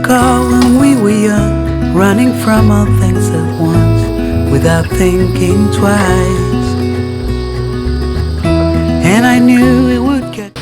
recall when we were young, running from all things at once, without thinking twice. And I knew it would get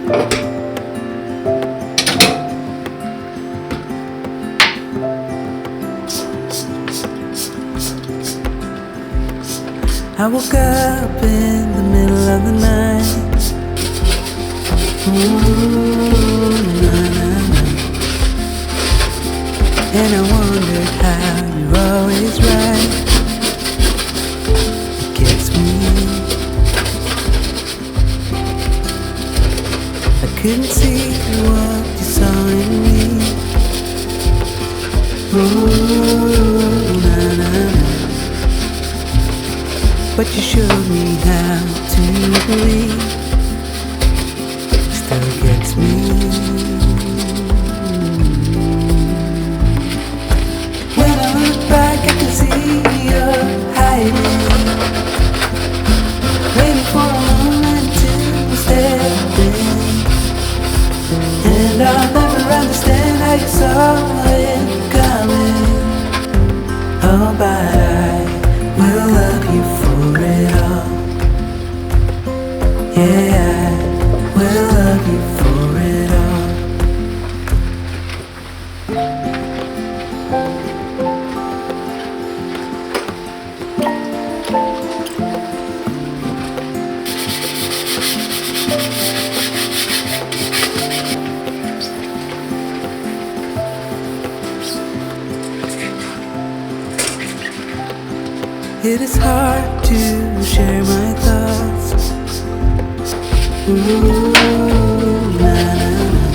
I woke up in the middle of the night. Ooh, na, na, na. And I wondered how you're always right. It gets me. I couldn't see what you saw in me. Ooh, na, na, na. But you showed me how to believe. Still gets me. When I look back, I can see you're hiding, waiting for a moment to step in. And I'll never understand how you saw it coming. Oh, but I will love you for it all. Yeah, I will love you for it all. It is hard to share my thoughts. Ooh, na, na, na.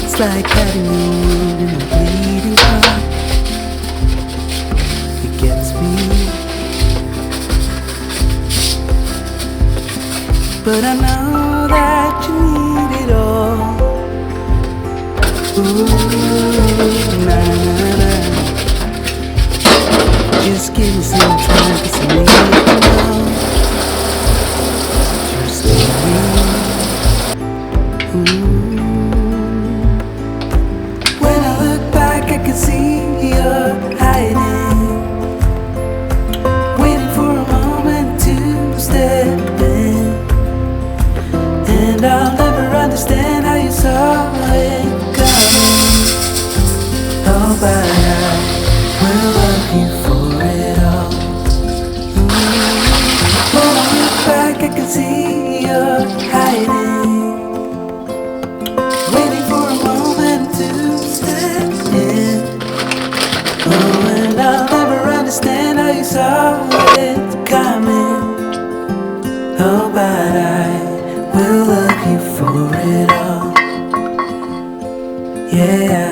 It's like having a wound in a bleeding heart. It gets me. But I know that you need it all. Ooh, na, na, na. Just give me some time, 'cause I need to know you're still here. When I look back, I can see you're hiding, waiting for a moment to step in. And I'll never understand how you saw it coming. Oh, but I will love you for it all. When I look back, I can see you're hiding, waiting for a moment to step in. Oh, and I'll never understand how you saw it coming. Oh, but I will love you for it all. Yeah.